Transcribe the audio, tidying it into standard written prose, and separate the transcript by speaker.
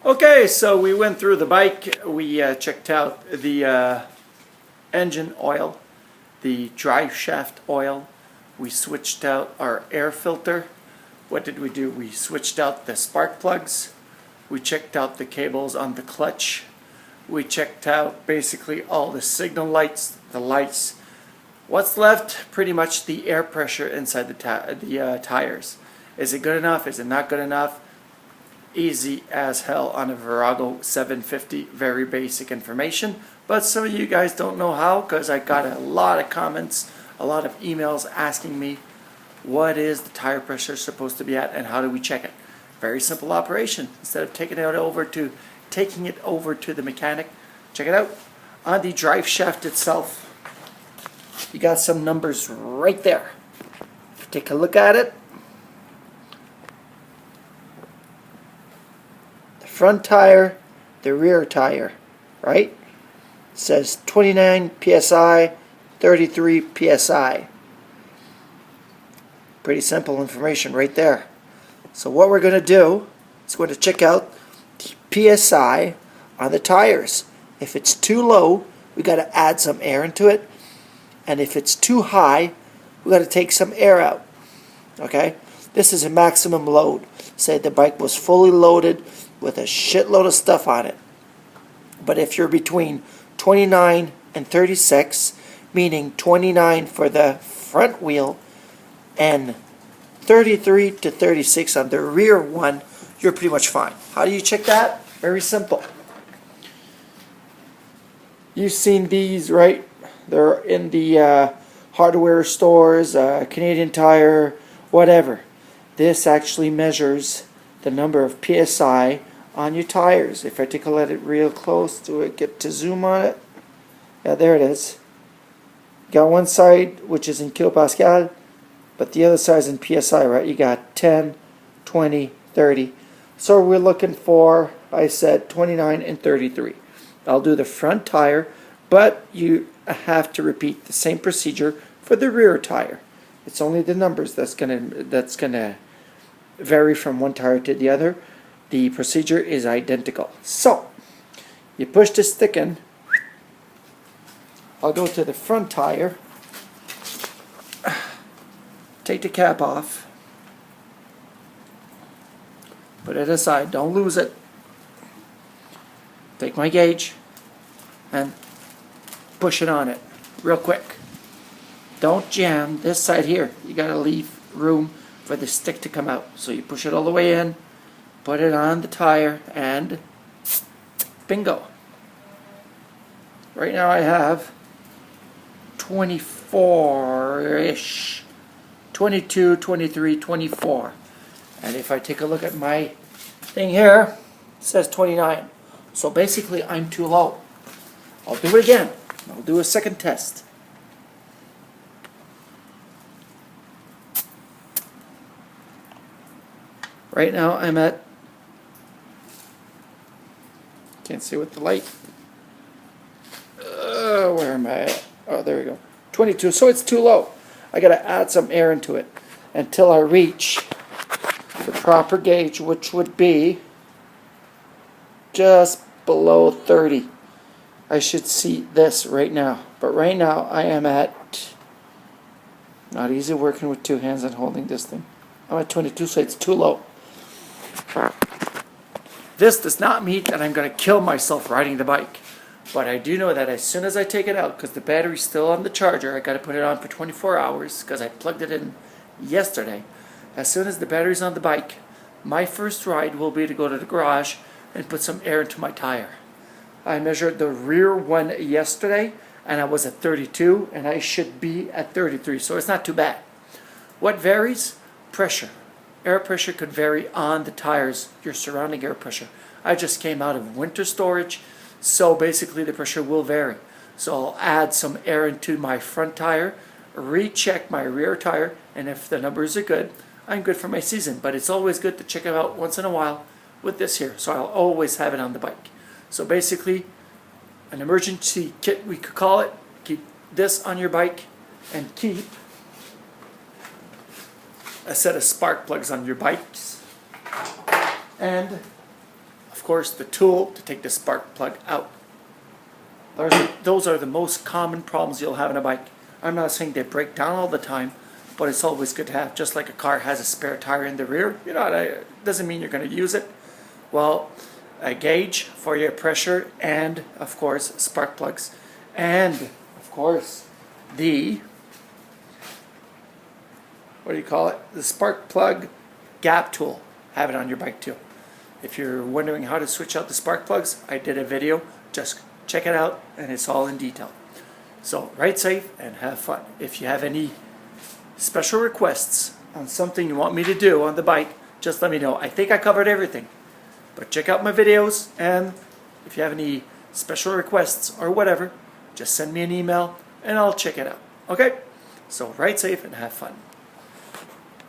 Speaker 1: Okay, so we went through the bike. We checked out the engine oil, the drive shaft oil. We switched out our air filter. What did we do? We switched out the spark plugs. We checked out the cables on the clutch. We checked out basically all the signal lights, the lights. What's left? Pretty much the air pressure inside the tires. Is it good enough? Is it not good enough? Easy as hell on a Virago 750. Very basic information. But some of you guys don't know how, because I got a lot of comments, a lot of emails asking me what is the tire pressure supposed to be at and how do we check it. Very simple operation. Instead of taking it over to the mechanic, check it out. On the drive shaft itself, you got some numbers right there. Take a look at it. The front tire, the rear tire, right? It says 29 psi, 33 psi. Pretty simple information right there. So what we're going to do is going to check out the psi on the tires. If it's too low, we got to add some air into it. And if it's too high, we got to take some air out. Okay? This is a maximum load. Say the bike was fully loaded with a shitload of stuff on it. But if you're between 29 and 36, meaning 29 for the front wheel and 33 to 36 on the rear one, you're pretty much fine. How do you check that? Very simple. You've seen these, right? They're in the hardware stores, Canadian Tire, whatever. This actually measures the number of PSI on your tires. If I take a look at it real close, do I get to zoom on it? Yeah, there it is. Got one side which is in kilopascal, but the other side is in PSI, right? You got 10, 20, 30. So we're looking for, I said, 29 and 33. I'll do the front tire, but you have to repeat the same procedure for the rear tire. It's only the numbers that's gonna vary from one tire to the other. The procedure is identical. So you push the stick in. I'll go to the front tire. Take the cap off. Put it aside. Don't lose it. Take my gauge and push it on it real quick. Don't jam this side here. You gotta leave room for the stick to come out. So you push it all the way in, put it on the tire, and bingo. Right now I have 24-ish. 22, 23, 24. And if I take a look at my thing here, it says 29. So basically I'm too low. I'll do it again. I'll do a second test. Right now I'm at, can't see with the light. Where am I at? Oh, there we go. 22. So it's too low. I got to add some air into it until I reach the proper gauge, which would be just below 30. I should see this right now. But right now I am at, not easy working with two hands and holding this thing. I'm at 22, so it's too low. This does not mean that I'm going to kill myself riding the bike. But I do know that as soon as I take it out, because the battery's still on the charger, I got to put it on for 24 hours because I plugged it in yesterday. As soon as the battery's on the bike, my first ride will be to go to the garage and put some air into my tire. I measured the rear one yesterday, and I was at 32, and I should be at 33, so it's not too bad. What varies? Pressure. Air pressure could vary on the tires, your surrounding air pressure. I just came out of winter storage, so basically the pressure will vary. So I'll add some air into my front tire, recheck my rear tire, and if the numbers are good, I'm good for my season. But it's always good to check it out once in a while with this here, so I'll always have it on the bike. So basically, an emergency kit, we could call it. Keep this on your bike and keep a set of spark plugs on your bikes. And of course, the tool to take the spark plug out. Those are the most common problems you'll have in a bike. I'm not saying they break down all the time, but it's always good to have. Just like a car has a spare tire in the rear, it doesn't mean you're going to use it. Well, a gauge for your pressure, and of course spark plugs, and of course the the spark plug gap tool. Have it on your bike too. If you're wondering how to switch out the spark plugs, I did a video. Just check it out, and it's all in detail. So ride safe and have fun. If you have any special requests on something you want me to do on the bike, just let me know. I think I covered everything. But check out my videos, and if you have any special requests or whatever, just send me an email and I'll check it out. Okay? So ride safe and have fun.